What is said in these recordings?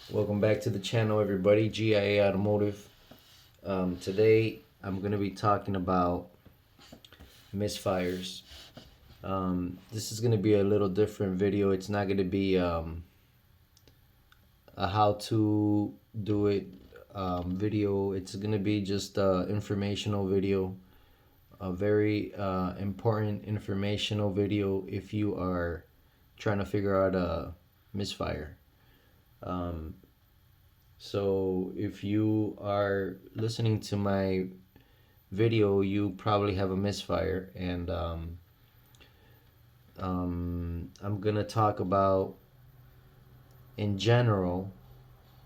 Welcome back to the channel, everybody. G.I.A Automotive. Today I'm going to be talking about misfires. This is going to be a little different video. It's not going to be a how to do it video. It's going to be just an informational video, a very important informational video if you are trying to figure out a misfire. Um, So if you are listening to my video, you probably have a misfire, and I'm gonna talk about in general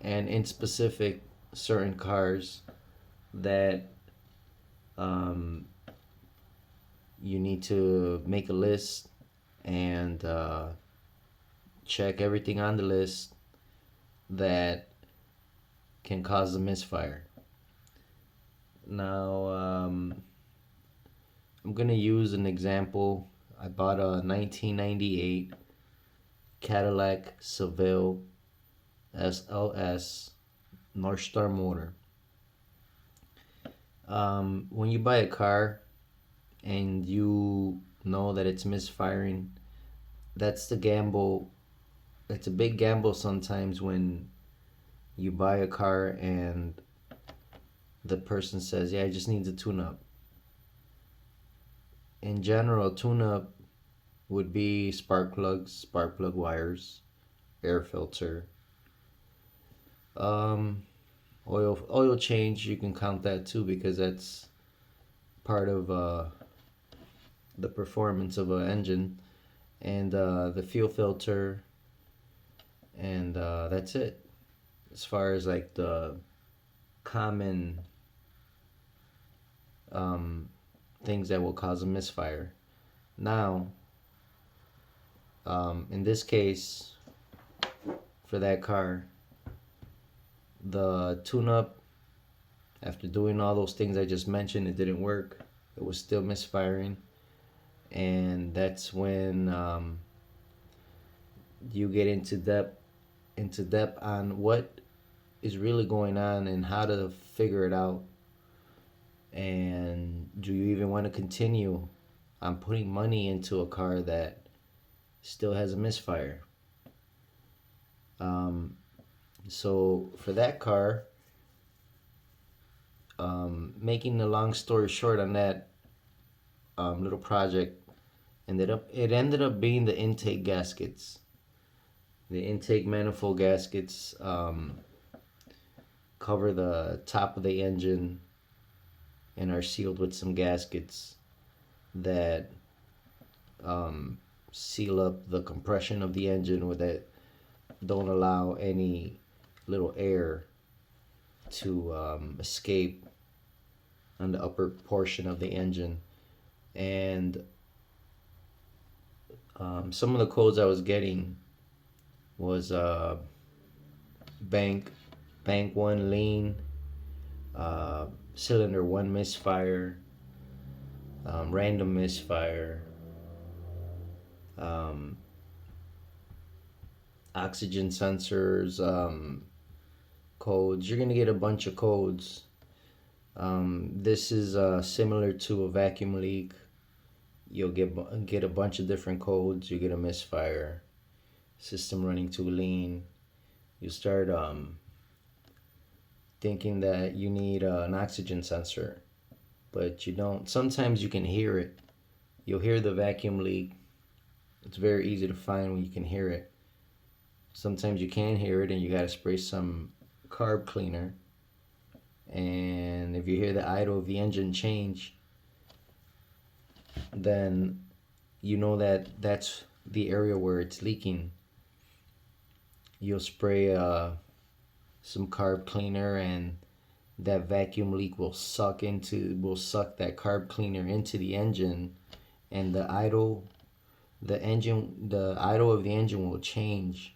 and in specific certain cars that um, you need to make a list and check everything on the list that can cause a misfire. Now, I'm gonna use an example. I bought a 1998 Cadillac Seville SLS North Star motor. When you buy a car and you know that it's misfiring, that's the gamble. It's a big gamble sometimes when you buy a car and the person says, "Yeah, I just need a tune-up." In general, tune-up would be spark plugs, spark plug wires, air filter, um, oil change. You can count that too because that's part of the performance of an engine, and the fuel filter, and that's it. As far as like the common um, things that will cause a misfire. Now, in this case, for that car, the tune-up, after doing all those things I just mentioned, it didn't work. It was still misfiring, and that's when you get into depth on what is really going on and how to figure it out. And do you even want to continue on putting money into a car that still has a misfire? Um, so for that car, making the long story short on that little project, it ended up being the intake gaskets. The intake manifold gaskets cover the top of the engine and are sealed with some gaskets that seal up the compression of the engine, with that don't allow any little air to escape on the upper portion of the engine. And some of the codes I was getting was bank bank one lean, cylinder one misfire, random misfire, um, oxygen sensors, codes. You're gonna get a bunch of codes. This is similar to a vacuum leak. You'll get a bunch of different codes. You get a misfire, system running too lean. You start thinking that you need an oxygen sensor, but you don't. Sometimes you can hear it. You'll hear the vacuum leak. It's very easy to find when you can hear it. Sometimes you can't hear it and you gotta spray some carb cleaner. And if you hear the idle of the engine change, then you know that that's the area where it's leaking. You'll spray some carb cleaner, and that vacuum leak will suck that carb cleaner into the engine, and the idle of the engine will change,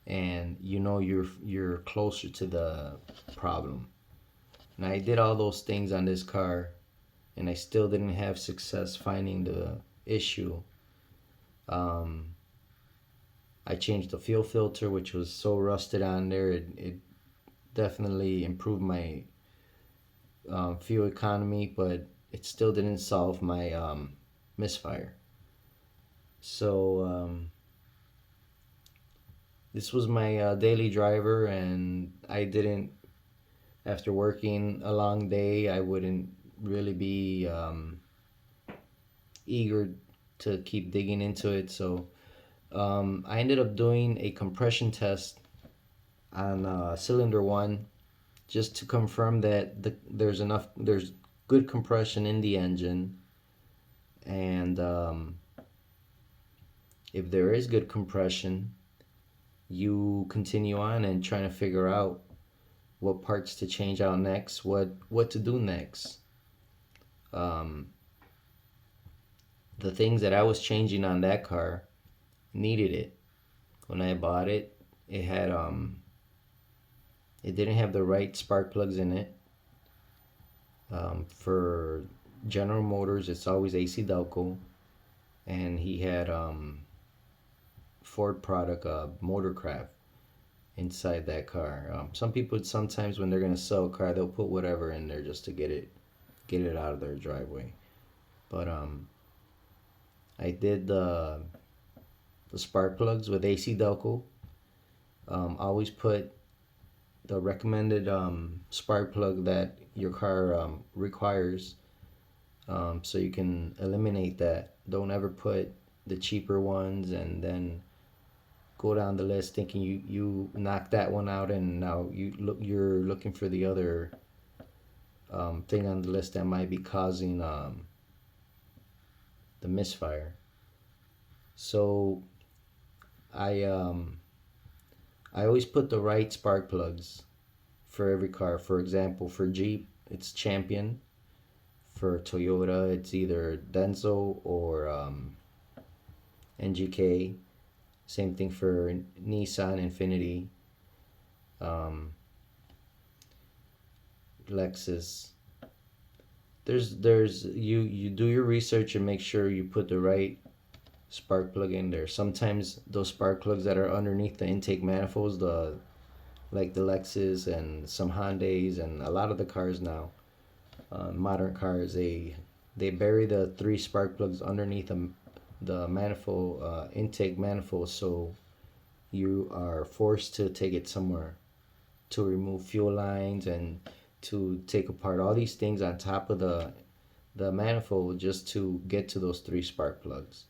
and you know you're closer to the problem. And I did all those things on this car, and I still didn't have success finding the issue. I changed the fuel filter, which was so rusted on there. It definitely improved my fuel economy, but it still didn't solve my misfire. So this was my daily driver, and I didn't. After working a long day, I wouldn't really be eager to keep digging into it. So I ended up doing a compression test on cylinder one just to confirm that there's good compression in the engine, and if there is good compression, you continue on and trying to figure out what parts to change out next, what to do next. Um, the things that I was changing on that car needed it. When I bought it, it had it didn't have the right spark plugs in it. For General Motors, it's always AC Delco, and he had Ford product Motorcraft inside that car. Some people sometimes when they're gonna sell a car, they'll put whatever in there just to get it out of their driveway. But I did the spark plugs with AC Delco. Always put the recommended spark plug that your car requires, so you can eliminate that. Don't ever put the cheaper ones and then go down the list thinking you knock that one out, and now you're looking for the other thing on the list that might be causing the misfire. So I um, I always put the right spark plugs for every car. For example, for Jeep, it's Champion. For Toyota, it's either Denso or NGK. Same thing for Nissan, Infiniti, um, Lexus. You do your research and make sure you put the right spark plug in there. Sometimes those spark plugs that are underneath the intake manifolds, the like the Lexus and some Hyundais and a lot of the cars now, modern cars, they bury the three spark plugs underneath the manifold intake manifold, so you are forced to take it somewhere to remove fuel lines and to take apart all these things on top of the manifold just to get to those three spark plugs.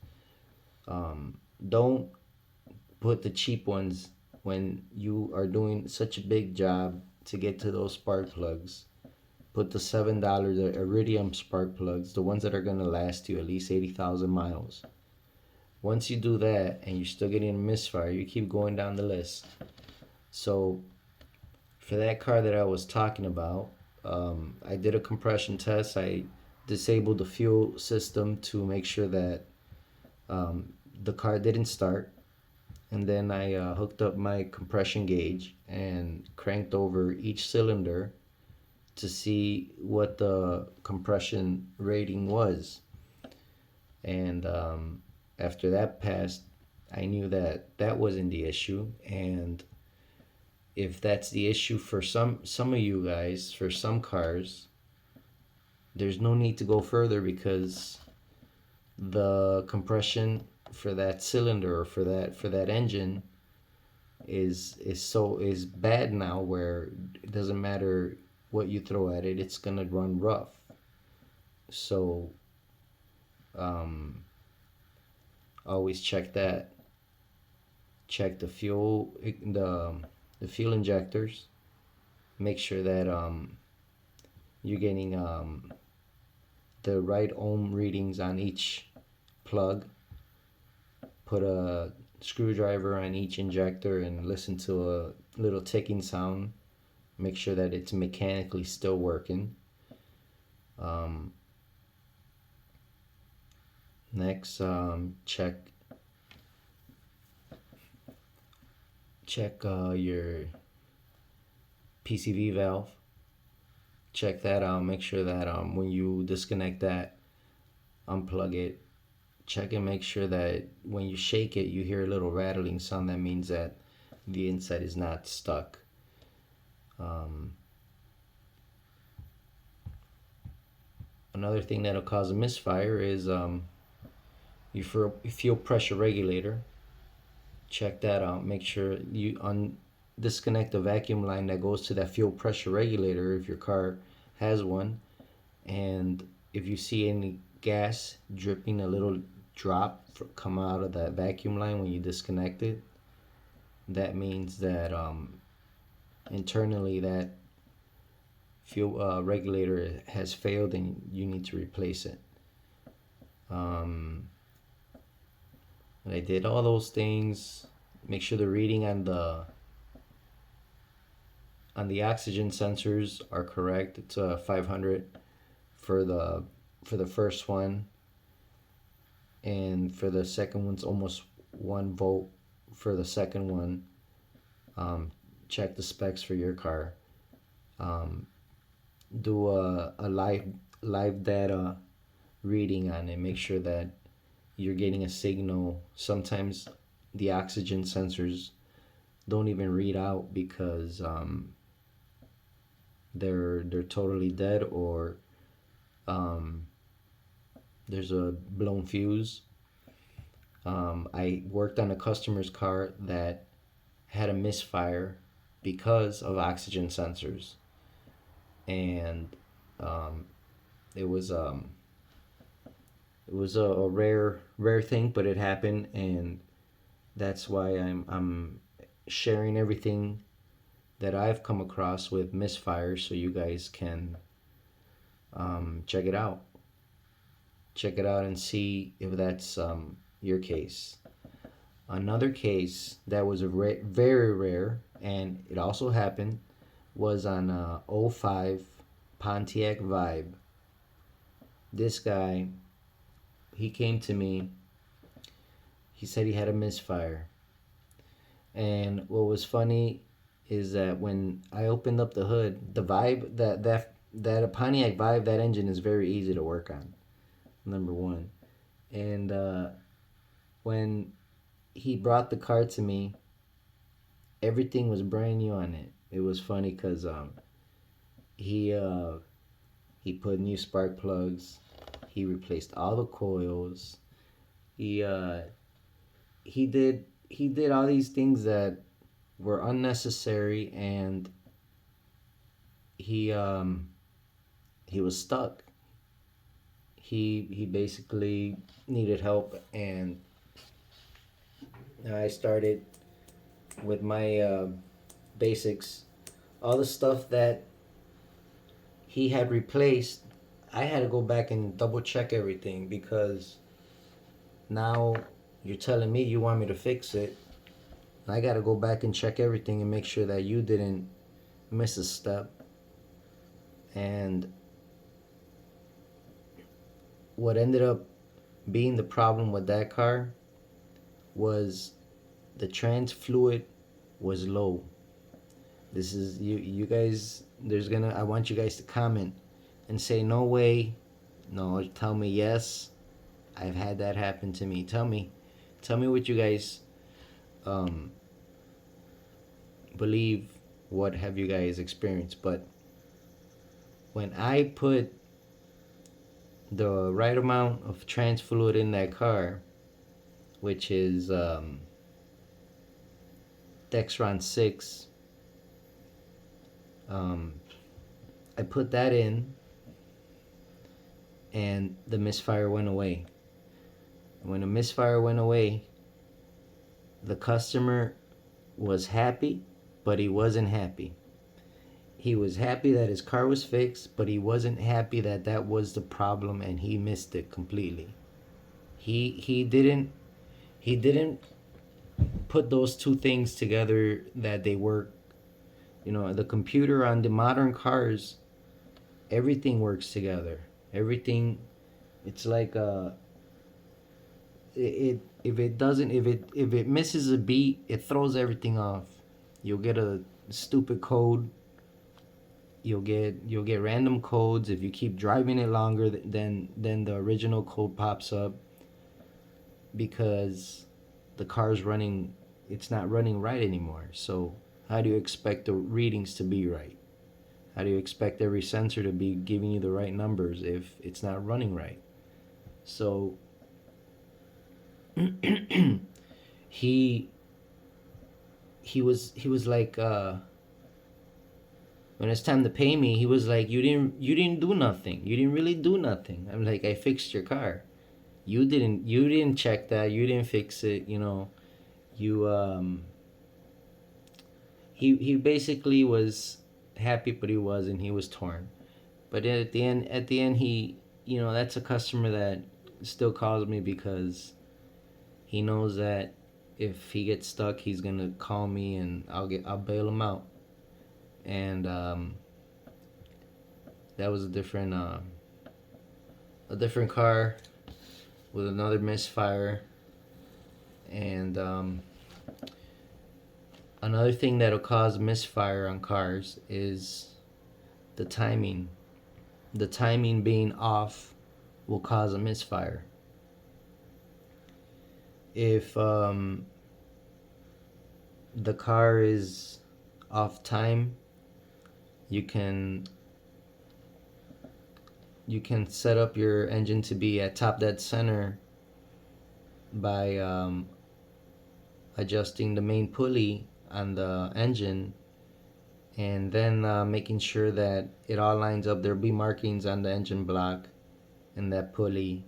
Don't put the cheap ones when you are doing such a big job to get to those spark plugs. Put the $7 the iridium spark plugs, the ones that are going to last you at least 80,000 miles. Once you do that and you're still getting a misfire, you keep going down the list. So for that car that I was talking about, I did a compression test. I disabled the fuel system to make sure that the car didn't start. And then I hooked up my compression gauge and cranked over each cylinder to see what the compression rating was. And after that passed, I knew that that wasn't the issue. And if that's the issue for some of you guys, for some cars, there's no need to go further because the compression for that cylinder or for that engine is bad now where it doesn't matter what you throw at it, it's gonna run rough. So um, always check that. Check the fuel injectors. Make sure that you're getting the right ohm readings on each plug. Put a screwdriver on each injector and listen to a little ticking sound. Make sure that it's mechanically still working. Um, Next, check your PCV valve. Check that out. Make sure that when you disconnect that, unplug it. check and make sure that when you shake it, you hear a little rattling sound. That means that the inside is not stuck. Um, Another thing that'll cause a misfire is your fuel pressure regulator. Check that out. Make sure you disconnect the vacuum line that goes to that fuel pressure regulator if your car has one. And if you see any gas dripping, a little drop come out of that vacuum line when you disconnect it, that means that internally that fuel regulator has failed and you need to replace it. And I did all those things. Make sure the reading on the oxygen sensors are correct. It's 500 for the first one, and for the second one's almost 1 volt for the second one. Check the specs for your car. Do a live data reading on it. Make sure that you're getting a signal. Sometimes the oxygen sensors don't even read out because they're totally dead, or there's a blown fuse. I worked on a customer's car that had a misfire because of oxygen sensors, and um, it was a rare thing, but it happened, and that's why I'm sharing everything that I've come across with misfires so you guys can check it out. Check it out and see if that's your case. Another case that was very rare, and it also happened, was on a '05 Pontiac Vibe. This guy, he came to me. He said he had a misfire. And what was funny is that when I opened up the hood, the Vibe, that a Pontiac Vibe, that engine is very easy to work on. Number one. And when he brought the car to me, everything was brand new on it. It was funny because he he put new spark plugs. He replaced all the coils. He uh, he did all these things that were unnecessary, and he um, he was stuck. He basically needed help, and I started with my basics. All the stuff that he had replaced, I had to go back and double check everything, because now you're telling me you want me to fix it. I got to go back and check everything and make sure that you didn't miss a step. And what ended up being the problem with that car was the trans fluid was low. This is you guys, I want you guys to comment and say no way, no, tell me yes, I've had that happen to me. Tell me what you guys um believe. What have you guys experienced? But when I put the right amount of trans fluid in that car, which is Dexron 6, I put that in, and the misfire went away. When the misfire went away, the customer was happy, but he wasn't happy. He was happy that his car was fixed, but he wasn't happy that that was the problem, and he missed it completely. He didn't put those two things together, that they work. You know, the computer on the modern cars, everything works together. Everything, it's like if it doesn't, if it misses a beat, it throws everything off. You'll get a stupid code. You'll get random codes if you keep driving it longer than the original code pops up. because the car's running, it's not running right anymore. So how do you expect the readings to be right? How do you expect every sensor to be giving you the right numbers if it's not running right? So he he was like, when it's time to pay me, he was like, you didn't do nothing. You didn't really do nothing. I'm like, I fixed your car. You didn't check that. You didn't fix it. You he basically was happy, but he wasn't. He was torn. But at the end, that's a customer that still calls me because he knows that if he gets stuck, he's gonna call me and I'll bail him out. And that was a different car with another misfire. And another thing that'll cause misfire on cars is the timing. The timing being off will cause a misfire. If the car is off time, you can set up your engine to be at top dead center by adjusting the main pulley on the engine, and then making sure that it all lines up. There'll be markings on the engine block and that pulley,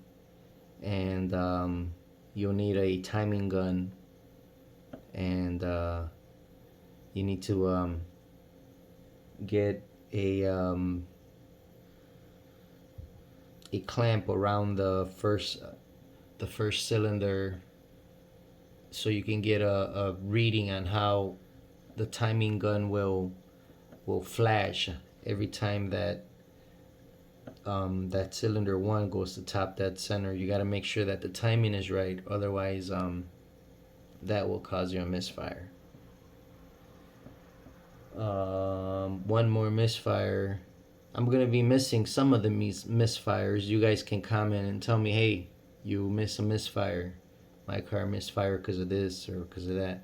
and you'll need a timing gun, and you need to get a clamp around the first cylinder, so you can get a reading on how the timing gun will flash every time that that cylinder one goes to top dead center. You got to make sure that the timing is right, otherwise that will cause you a misfire. One more misfire. I'm gonna be missing some of the misfires. You guys can comment and tell me, hey, you miss a misfire. My car misfire because of this or because of that.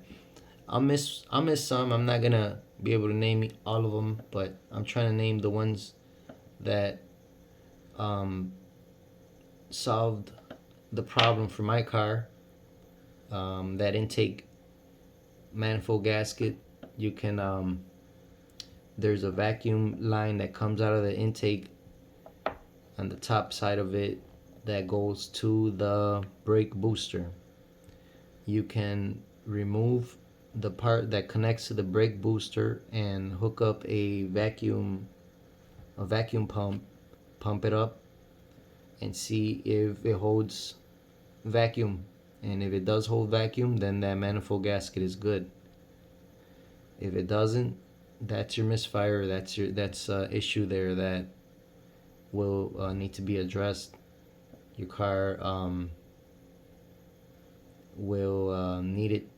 I'll miss some. I'm not gonna be able to name all of them, but I'm trying to name the ones that solved the problem for my car. That intake manifold gasket, you can there's a vacuum line that comes out of the intake on the top side of it that goes to the brake booster. You can remove the part that connects to the brake booster and hook up a vacuum pump it up and see if it holds vacuum. And if it does hold vacuum, then that manifold gasket is good. If it doesn't, that's your misfire. That's issue there that will need to be addressed. Your car will need it.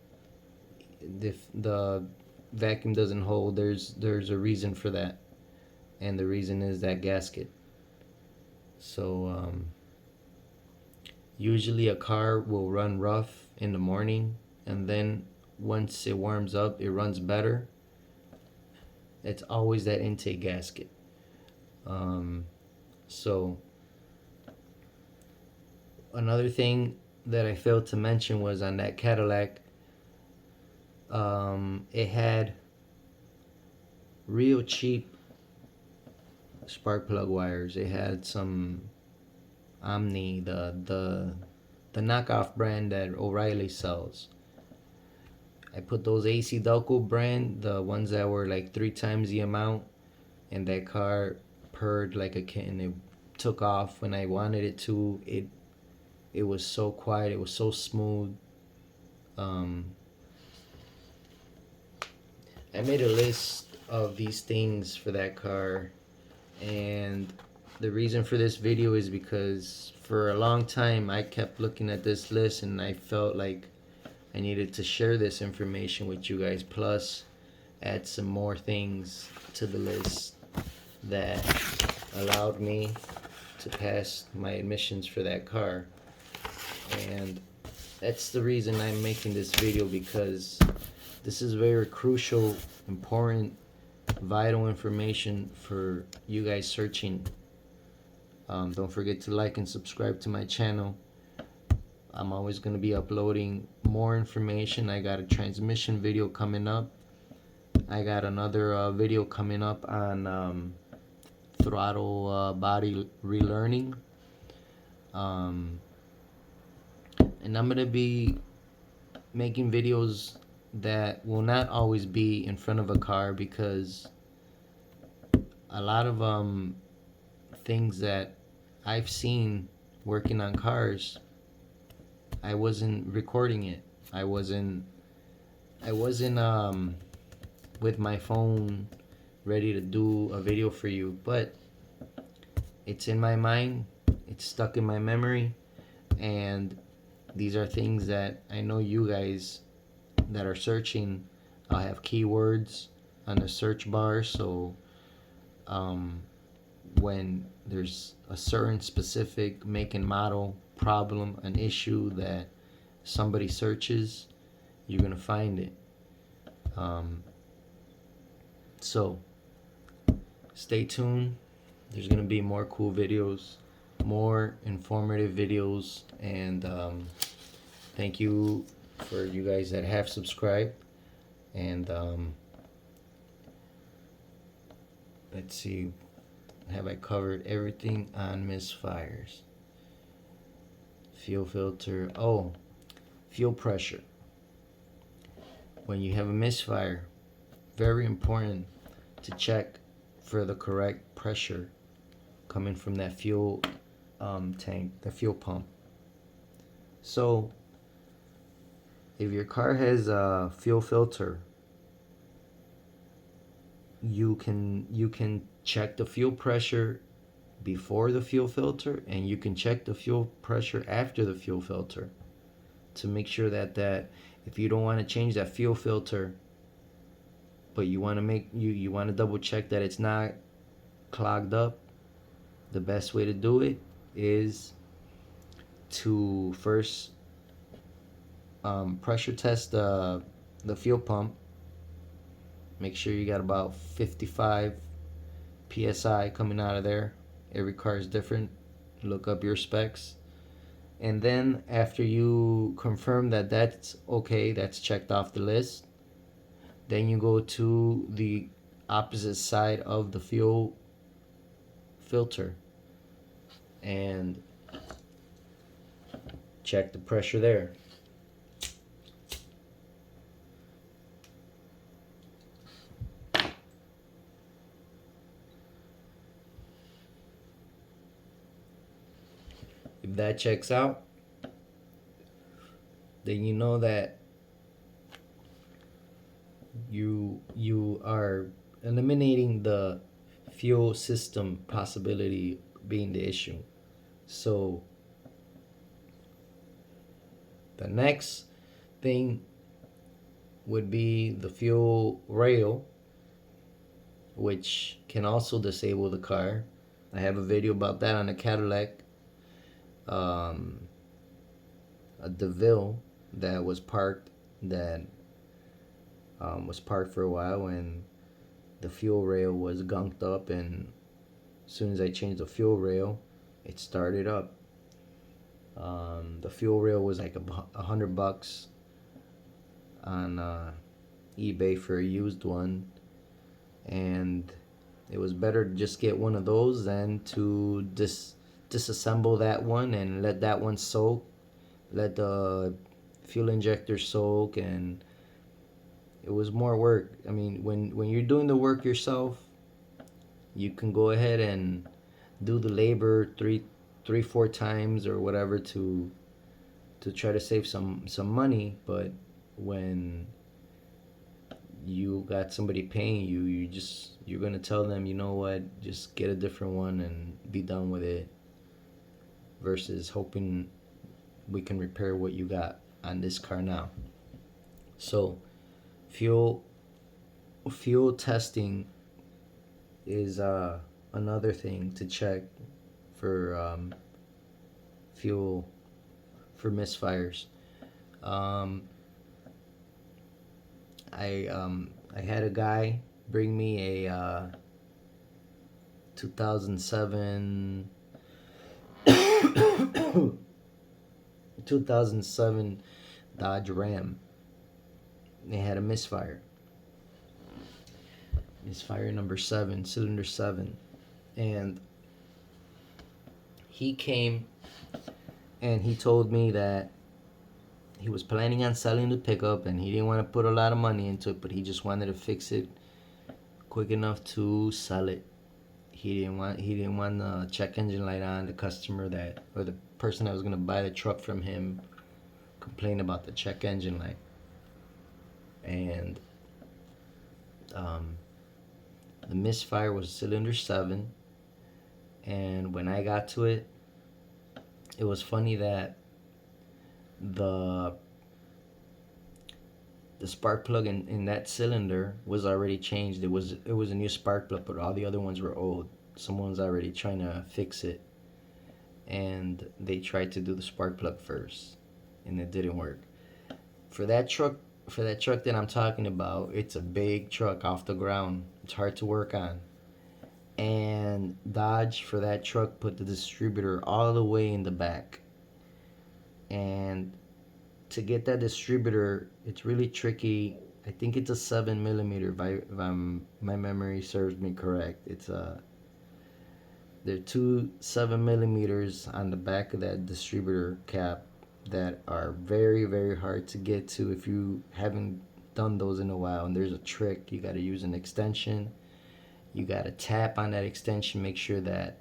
If the vacuum doesn't hold, there's a reason for that, and the reason is that gasket. So usually a car will run rough in the morning, and then once it warms up, it runs better. It's always that intake gasket. So another thing that I failed to mention was on that Cadillac, it had real cheap spark plug wires. It had some Omni, the knockoff brand that O'Reilly sells. I put those AC Delco brand, the ones that were like 3 times the amount, and that car purred like a kitten. It took off when I wanted it to. It was so quiet. It was so smooth. I made a list of these things for that car, and the reason for this video is because for a long time I kept looking at this list and I felt like I needed to share this information with you guys, plus add some more things to the list that allowed me to pass my admissions for that car. And That's the reason I'm making this video, because this is very crucial, important, vital information for you guys searching. Don't forget to like and subscribe to my channel. I'm always going to be uploading more information. I got a transmission video coming up. I got another video coming up on throttle body relearning. And I'm going to be making videos that will not always be in front of a car, because a lot of things that I've seen working on cars, I wasn't recording it. I wasn't with my phone ready to do a video for you, but it's in my mind, it's stuck in my memory, and these are things that I know you guys that are searching. I'll have keywords on the search bar, so when there's a certain specific make and model problem, an issue that somebody searches, you're gonna find it. So stay tuned. There's gonna be more cool videos, more informative videos, and thank you for you guys that have subscribed. And let's see, have I covered everything on misfires? Fuel filter. Oh, fuel pressure. When you have a misfire, very important to check for the correct pressure coming from that fuel tank, the fuel pump. So if your car has a fuel filter, you can check the fuel pressure before the fuel filter, and you can check the fuel pressure after the fuel filter to make sure that if you don't want to change that fuel filter, but you want to you want to double check that it's not clogged up, the best way to do it is to first pressure test the fuel pump. Make sure you got about 55 psi coming out of there. Every car is different. Look up your specs. And then after you confirm that that's okay, that's checked off the list, then you go to the opposite side of the fuel filter and check the pressure there. If that checks out, then you know that you are eliminating the fuel system possibility being the issue. So the next thing would be the fuel rail, which can also disable the car. I have a video about that on a Cadillac, a DeVille that was parked for a while, and the fuel rail was gunked up, and as soon as I changed the fuel rail, it started up. The fuel rail was like $100 on eBay for a used one, and it was better to just get one of those than to disassemble that one and let that one soak, let the fuel injector soak, and it was more work. I mean, when you're doing the work yourself, you can go ahead and do the labor three, 4 times or whatever to try to save some money. But when you got somebody paying you, you're gonna tell them, you know what, just get a different one and be done with it, versus hoping we can repair what you got on this car now. So fuel testing is another thing to check for fuel for misfires. Um, I had a guy bring me a 2007 2007 Dodge Ram. They had a misfire number 7, cylinder 7, and he came and he told me that he was planning on selling the pickup and he didn't want to put a lot of money into it, but he just wanted to fix it quick enough to sell it. He didn't want the check engine light on. The customer that, or the person that was gonna buy the truck from him, complained about the check engine light. And um, the misfire was cylinder 7, and when I got to it, it was funny that the the spark plug in that cylinder was already changed. It was a new spark plug, but all the other ones were old. Someone's already trying to fix it, and they tried to do the spark plug first, and it didn't work. For that truck, for that truck that I'm talking about, it's a big truck off the ground. It's hard to work on. And Dodge for that truck put the distributor all the way in the back. And to get that distributor, it's really tricky. I think it's a 7 millimeter. If my memory serves me correct, there are two 7 millimeters on the back of that distributor cap that are very very hard to get to if you haven't done those in a while. And there's a trick: you got to use an extension. You got to tap on that extension, make sure that,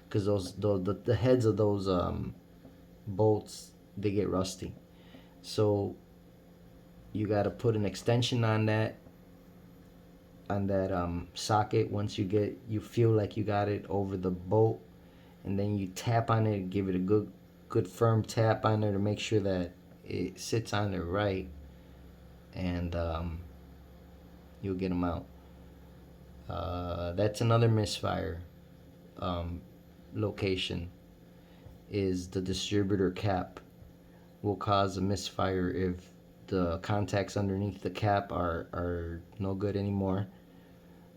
because the heads of those bolts, they get rusty. So you got to put an extension on that socket. Once you feel like you got it over the bolt, and then you tap on it, give it a good firm tap on there to make sure that it sits on there right, and you'll get them out. That's another misfire location, is the distributor cap will cause a misfire if the contacts underneath the cap are no good anymore.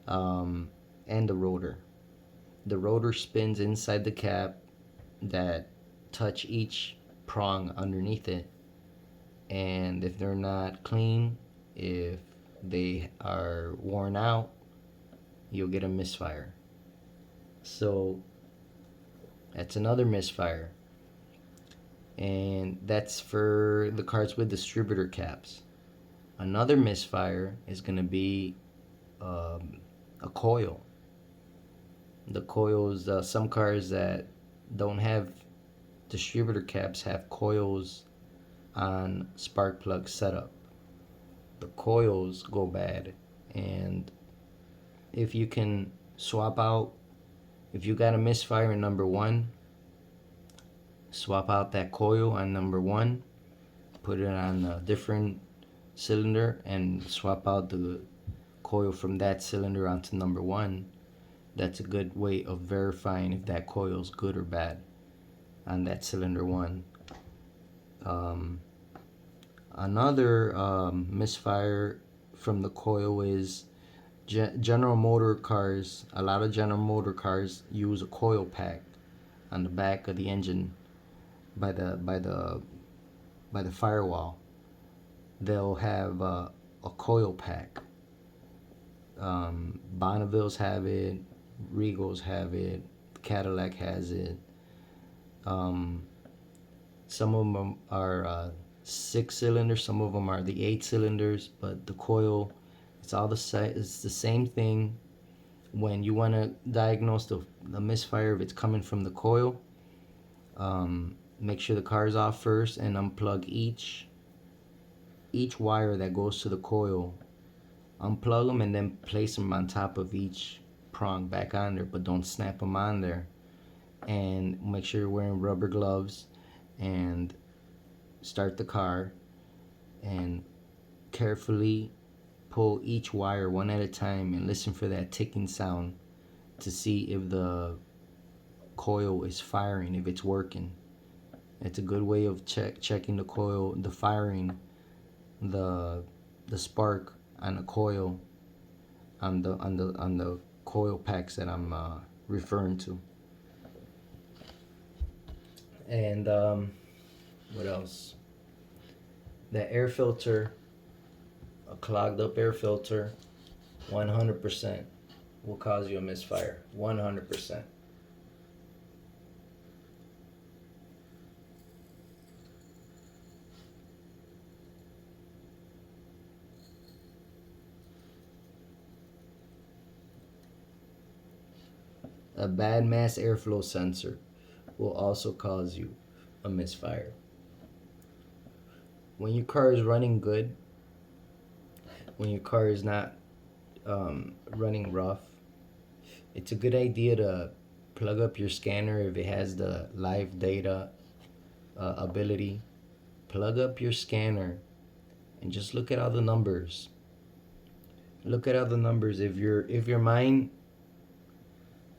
And the rotor. The rotor spins inside the cap that touch each prong underneath it. And if they're not clean, if they are worn out, you'll get a misfire. So that's another misfire. And that's for the cars with distributor caps. Another misfire is going to be a coil. The coils, some cars that don't have distributor caps have coils on spark plug setup. The coils go bad, and if you can swap out, if you got a misfire in number 1, swap out that coil on number 1, put it on a different cylinder, and swap out the coil from that cylinder onto number 1. That's a good way of verifying if that coil is good or bad on that cylinder 1. Another misfire from the coil is General Motor cars. A lot of General Motor cars use a coil pack on the back of the engine by the firewall. They'll have a coil pack. Bonnevilles have it, Regals have it, Cadillac has it. Some of them are 6 cylinders, some of them are the 8 cylinders, but the coil, it's the same thing. When you want to diagnose the misfire, if it's coming from the coil, make sure the car is off first and unplug each wire that goes to the coil. Unplug them and then place them on top of each prong back on there, but don't snap them on there. And make sure you're wearing rubber gloves, and start the car and carefully pull each wire one at a time and listen for that ticking sound to see if the coil is firing, if it's working. It's a good way of checking the coil, the firing, the spark on the coil, on the coil packs that I'm referring to. And what else? The air filter, a clogged up air filter, 100% will cause you a misfire. 100%. A bad mass airflow sensor will also cause you a misfire. When your car is running good, when your car is not running rough, it's a good idea to plug up your scanner if it has the live data ability. Plug up your scanner and just look at all the numbers. Look at all the numbers. If your mind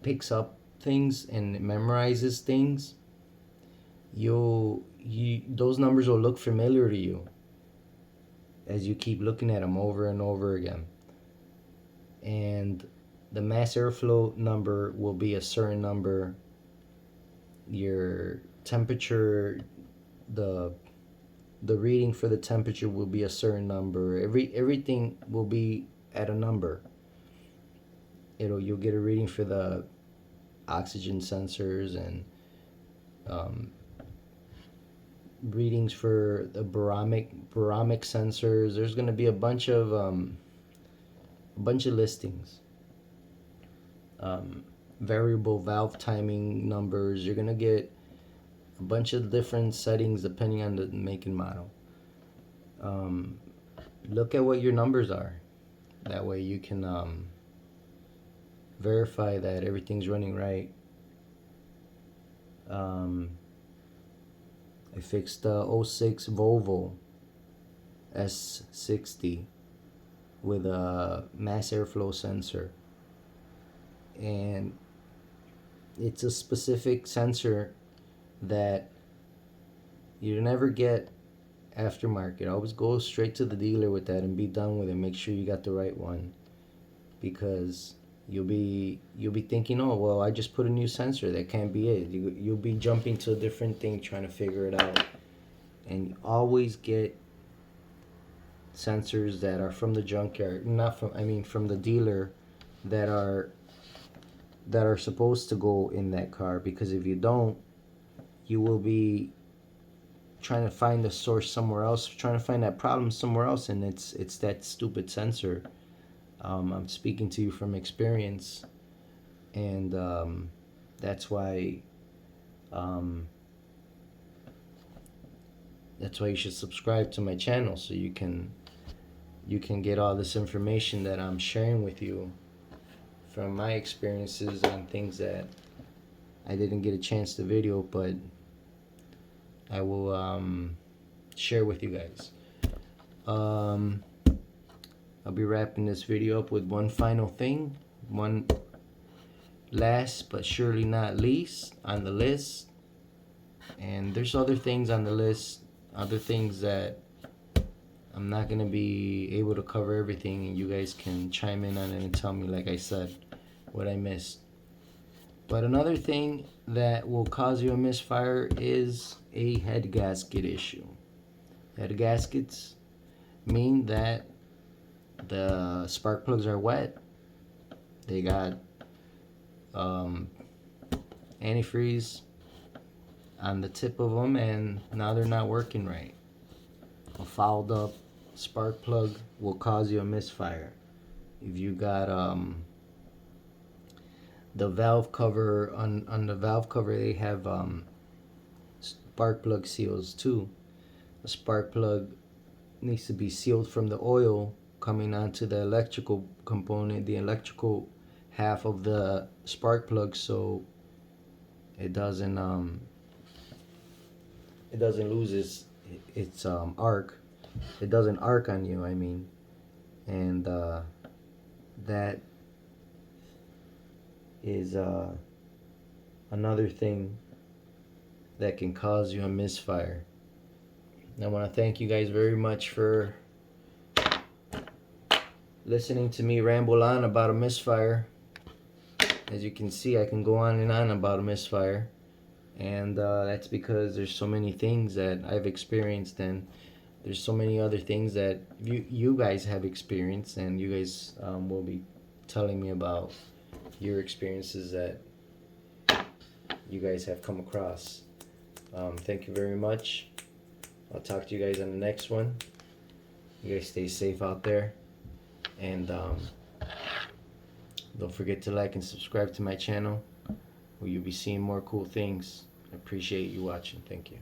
picks up things and memorizes things, those numbers will look familiar to you as you keep looking at them over and over again. And the mass airflow number will be a certain number. Your temperature, the reading for the temperature will be a certain number. Everything will be at a number. You'll get a reading for the oxygen sensors and readings for the barometric sensors. There's going to be a bunch of listings. Variable valve timing numbers. You're going to get a bunch of different settings depending on the make and model. Look at what your numbers are. That way you can verify that everything's running right. I fixed the 06 Volvo S60 with a mass airflow sensor, and it's a specific sensor that you never get aftermarket. Always go straight to the dealer with that and be done with it. Make sure you got the right one, because you'll be thinking, oh well, I just put a new sensor. That can't be it. You'll be jumping to a different thing trying to figure it out. And always get sensors that are from the junkyard, from the dealer, that are supposed to go in that car, because if you don't, you will be trying to find the source somewhere else, trying to find that problem somewhere else, and it's that stupid sensor. I'm speaking to you from experience, and that's why you should subscribe to my channel, so you can get all this information that I'm sharing with you from my experiences and things that I didn't get a chance to video, but I will share with you guys. I'll be wrapping this video up with one final thing, one last but surely not least on the list. And there's other things on the list, other things that I'm not going to be able to cover everything, and you guys can chime in on it and tell me, like I said, what I missed. But another thing that will cause you a misfire is a head gasket issue. Head gaskets mean that the spark plugs are wet. They got antifreeze on the tip of them, and now they're not working right. A fouled up spark plug will cause you a misfire. If you got the valve cover, on the valve cover they have spark plug seals too. A spark plug needs to be sealed from the oil coming onto the electrical component, the electrical half of the spark plug, so it doesn't lose its arc. It doesn't arc on you, and that is another thing that can cause you a misfire. And I want to thank you guys very much for listening to me ramble on about a misfire. As you can see, I can go on and on about a misfire, and that's because there's so many things that I've experienced, and there's so many other things that you guys have experienced, and you guys will be telling me about your experiences that you guys have come across. Thank you very much. I'll talk to you guys on the next one. You guys stay safe out there, and don't forget to like and subscribe to my channel, where you'll be seeing more cool things. I appreciate you watching. Thank you.